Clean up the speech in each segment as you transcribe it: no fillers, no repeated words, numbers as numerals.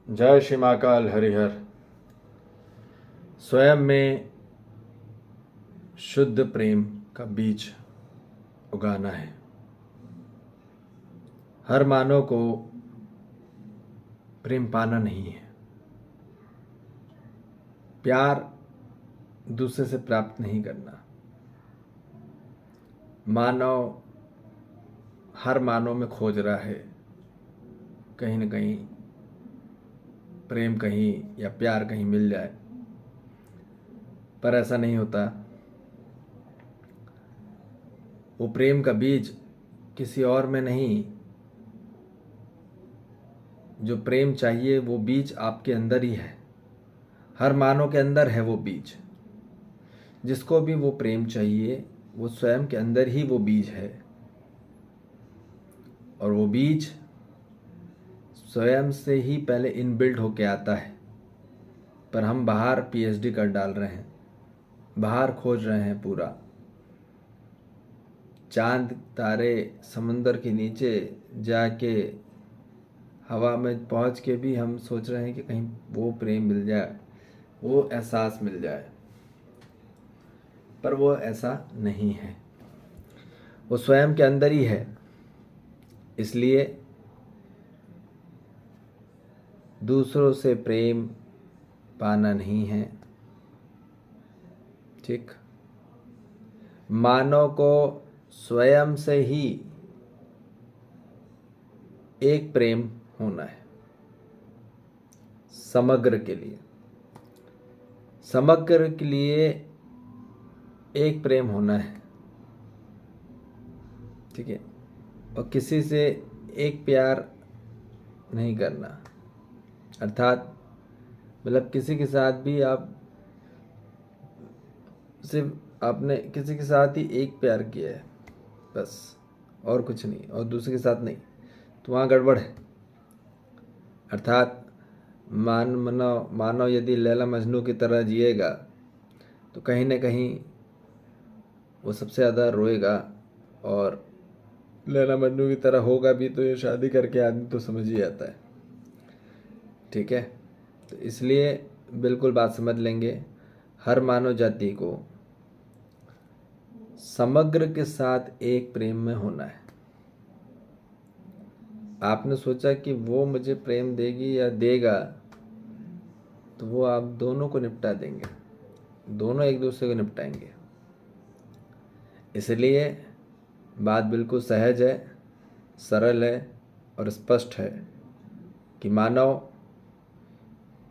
जय श्री महाकाल हरिहर। स्वयं में शुद्ध प्रेम का बीज उगाना है। हर मानव को प्रेम पाना नहीं है। प्यार दूसरे से प्राप्त नहीं करना। मानव हर मानव में खोज रहा है कहीं न कहीं प्रेम कहीं या प्यार कहीं मिल जाए, पर ऐसा नहीं होता। वो प्रेम का बीज किसी और में नहीं, जो प्रेम चाहिए वो बीज आपके अंदर ही है। हर मानव के अंदर है वो बीज। जिसको भी वो प्रेम चाहिए वो स्वयं के अंदर ही वो बीज है, और वो बीज स्वयं से ही पहले इनबिल्ट होके आता है। पर हम बाहर पीएचडी कर डाल रहे हैं, बाहर खोज रहे हैं पूरा चांद तारे समुंदर के नीचे जाके हवा में पहुंच के भी हम सोच रहे हैं कि कहीं वो प्रेम मिल जाए, वो एहसास मिल जाए, पर वो ऐसा नहीं है। वो स्वयं के अंदर ही है। इसलिए दूसरों से प्रेम पाना नहीं है। ठीक, मानव को स्वयं से ही एक प्रेम होना है। समग्र के लिए, समग्र के लिए एक प्रेम होना है। ठीक है, और किसी से एक प्यार नहीं करना। अर्थात मतलब किसी के साथ भी आप सिर्फ आपने किसी के साथ ही एक प्यार किया है बस, और कुछ नहीं, और दूसरे के साथ नहीं, तो वहाँ गड़बड़ है। अर्थात मानव यदि लैला मजनू की तरह जिएगा तो कहीं न कहीं वो सबसे ज़्यादा रोएगा, और लैला मजनू की तरह होगा भी तो ये शादी करके आदमी तो समझ ही आता है। ठीक है, तो इसलिए बिल्कुल बात समझ लेंगे। हर मानव जाति को समग्र के साथ एक प्रेम में होना है। आपने सोचा कि वो मुझे प्रेम देगी या देगा, तो वो आप दोनों को निपटा देंगे, दोनों एक दूसरे को निपटाएंगे। इसलिए बात बिल्कुल सहज है, सरल है और स्पष्ट है कि मानव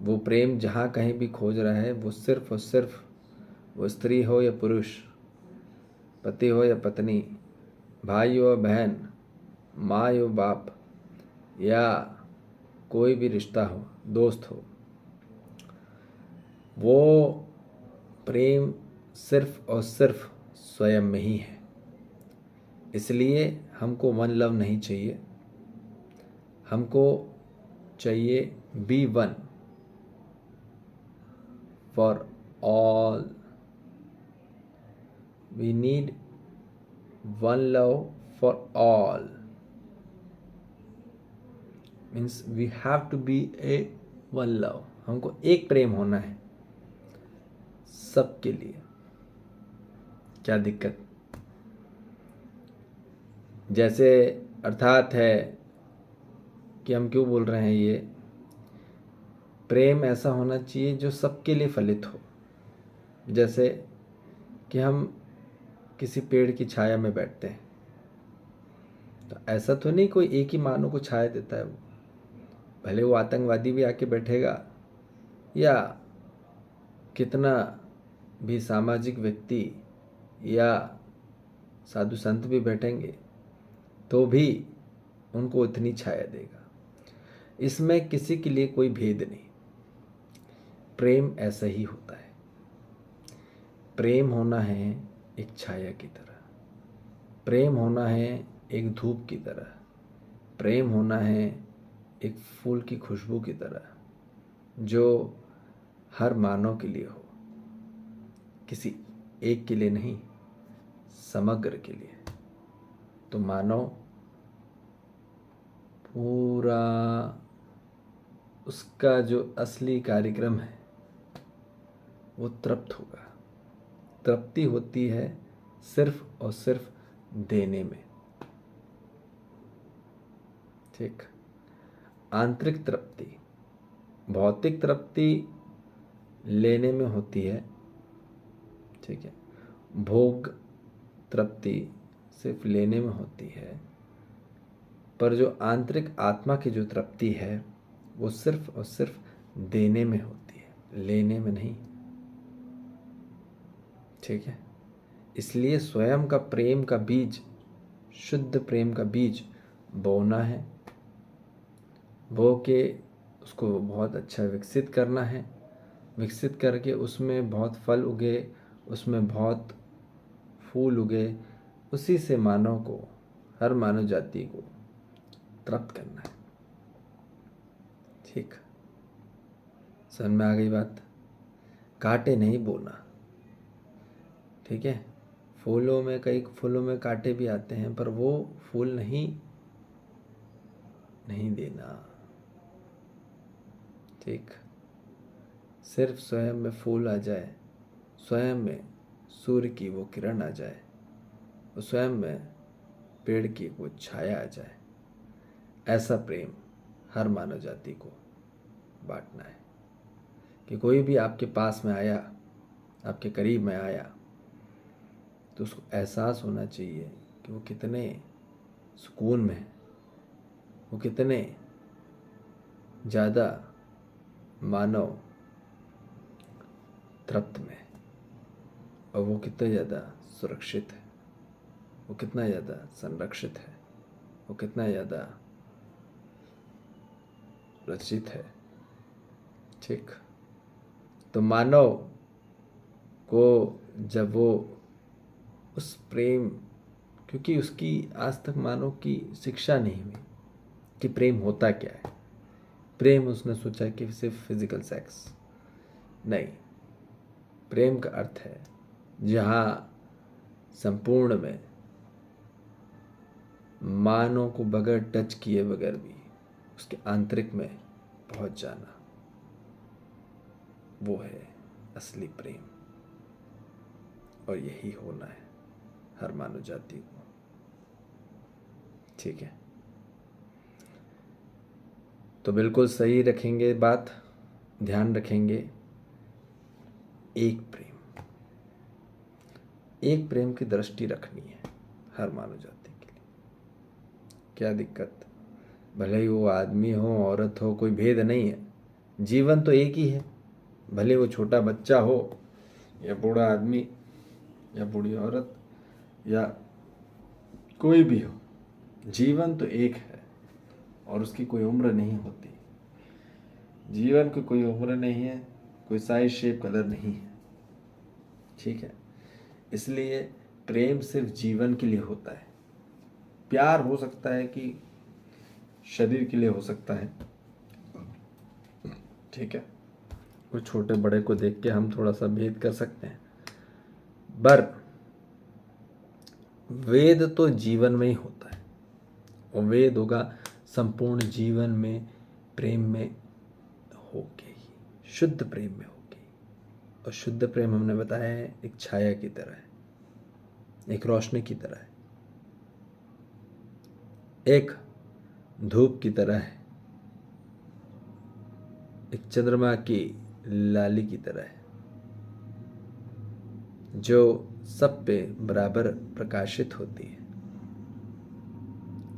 वो प्रेम जहाँ कहीं भी खोज रहा है वो सिर्फ और सिर्फ, वो स्त्री हो या पुरुष, पति हो या पत्नी, भाई हो बहन, माँ हो बाप, या कोई भी रिश्ता हो, दोस्त हो, वो प्रेम सिर्फ और सिर्फ स्वयं में ही है। इसलिए हमको वन लव नहीं चाहिए, हमको चाहिए be one for all. We need one love for all, means we have to be a one love. हमको एक प्रेम होना है सबके लिए। क्या दिक्कत? जैसे अर्थात है कि हम क्यों बोल रहे हैं ये, प्रेम ऐसा होना चाहिए जो सबके लिए फलित हो। जैसे कि हम किसी पेड़ की छाया में बैठते हैं, तो ऐसा तो नहीं कोई एक ही मानव को छाया देता है। वो भले वो आतंकवादी भी आके बैठेगा या कितना भी सामाजिक व्यक्ति या साधु संत भी बैठेंगे, तो भी उनको उतनी छाया देगा। इसमें किसी के लिए कोई भेद नहीं। प्रेम ऐसा ही होता है। प्रेम होना है एक छाया की तरह, प्रेम होना है एक धूप की तरह, प्रेम होना है एक फूल की खुशबू की तरह, जो हर मानव के लिए हो, किसी एक के लिए नहीं, समग्र के लिए। तो मानव पूरा उसका जो असली कार्यक्रम है वो तृप्त होगा। तृप्ति होती है सिर्फ और सिर्फ देने में। ठीक। आंतरिक तृप्ति, भौतिक तृप्ति लेने में होती है। ठीक है। भोग तृप्ति सिर्फ लेने में होती है, पर जो आंतरिक आत्मा की जो तृप्ति है वो सिर्फ और सिर्फ देने में होती है, लेने में नहीं। ठीक है। इसलिए स्वयं का प्रेम का बीज, शुद्ध प्रेम का बीज बोना है, बो के उसको बहुत अच्छा विकसित करना है, विकसित करके उसमें बहुत फल उगे, उसमें बहुत फूल उगे, उसी से मानव को, हर मानव जाति को तृप्त करना है। ठीक, समझ में आ गई बात? कांटे नहीं बोना। ठीक है। फूलों में, कई फूलों में कांटे भी आते हैं, पर वो फूल नहीं देना। ठीक। सिर्फ स्वयं में फूल आ जाए, स्वयं में सूर्य की वो किरण आ जाए, और स्वयं में पेड़ की वो छाया आ जाए, ऐसा प्रेम हर मानव जाति को बांटना है। कि कोई भी आपके पास में आया, आपके करीब में आया, तो उसको एहसास होना चाहिए कि वो कितने सुकून में है, वो कितने ज़्यादा मानव तृप्त में है, और वो कितना ज़्यादा सुरक्षित है, वो कितना ज़्यादा संरक्षित है, वो कितना ज़्यादा रचित है। ठीक। तो मानव को जब वो उस प्रेम, क्योंकि उसकी आज तक मानव की शिक्षा नहीं हुई कि प्रेम होता क्या है। प्रेम उसने सोचा कि सिर्फ फिजिकल सेक्स नहीं। प्रेम का अर्थ है जहाँ संपूर्ण में मानव को बगैर टच किए बगैर भी उसके आंतरिक में पहुंच जाना, वो है असली प्रेम। और यही होना है हर मानव जाति को। ठीक है। तो बिल्कुल सही रखेंगे बात, ध्यान रखेंगे। एक प्रेम, एक प्रेम की दृष्टि रखनी है हर मानव जाति के लिए। क्या दिक्कत? भले ही वो आदमी हो, औरत हो, कोई भेद नहीं है। जीवन तो एक ही है। भले वो छोटा बच्चा हो, या बूढ़ा आदमी, या बूढ़ी औरत, या कोई भी हो, जीवन तो एक है। और उसकी कोई उम्र नहीं होती। जीवन की कोई उम्र नहीं है, कोई साइज, शेप, कलर नहीं है। ठीक है। इसलिए प्रेम सिर्फ जीवन के लिए होता है। प्यार हो सकता है कि शरीर के लिए हो सकता है। ठीक है। कोई छोटे बड़े को देख के हम थोड़ा सा भेद कर सकते हैं, पर वेद तो जीवन में ही होता है। और वेद होगा संपूर्ण जीवन में प्रेम में होके ही, शुद्ध प्रेम में होके। और शुद्ध प्रेम हमने बताया है एक छाया की तरह है, एक रोशनी की तरह है, एक धूप की तरह है, एक चंद्रमा की लाली की तरह है, जो सब पे बराबर प्रकाशित होती है,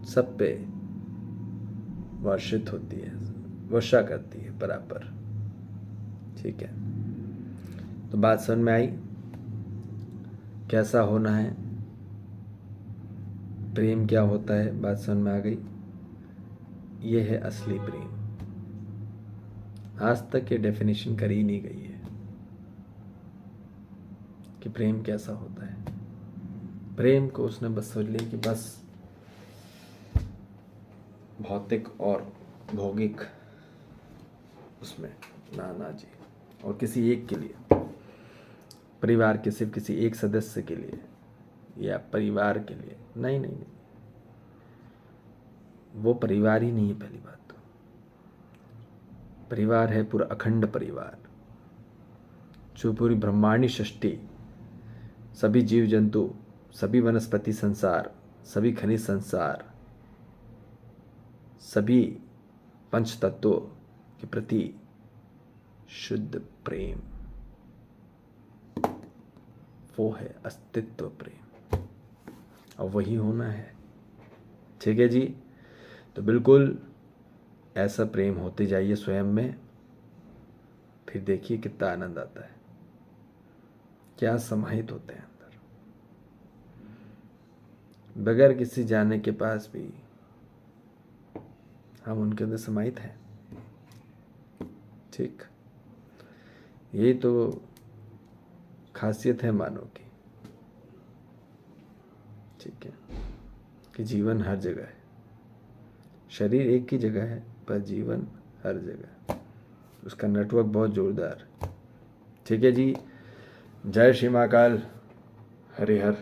सब पे वर्षित होती है, वर्षा करती है बराबर। ठीक है। तो बात समझ में आई कैसा होना है, प्रेम क्या होता है, बात समझ में आ गई। ये है असली प्रेम। आज तक ये डेफिनेशन करी नहीं गई है कि प्रेम कैसा होता है। प्रेम को उसने बस सोच लिया कि बस भौतिक और भौगिक, उसमें ना जी। और किसी एक के लिए, परिवार के सिर्फ किसी एक सदस्य के लिए या परिवार के लिए, नहीं नहीं नहीं, वो परिवार ही नहीं है। पहली बात तो परिवार है पूरा अखंड परिवार, जो पूरी ब्रह्मांडी सृष्टि, सभी जीव जंतु, सभी वनस्पति संसार, सभी खनिज संसार, सभी पंच तत्वों के प्रति शुद्ध प्रेम, वो है अस्तित्व प्रेम, और वही होना है। ठीक है जी, तो बिल्कुल ऐसा प्रेम होते जाइए स्वयं में, फिर देखिए कितना आनंद आता है, क्या समाहित होते हैं अंदर, बगैर किसी जाने के पास भी हम उनके अंदर समाहित हैं। ठीक, यही तो खासियत है मानव की। ठीक है, कि जीवन हर जगह है, शरीर एक ही जगह है पर जीवन हर जगह, उसका नेटवर्क बहुत जोरदार। ठीक है जी, जय श्री महाकाल, हरि हर।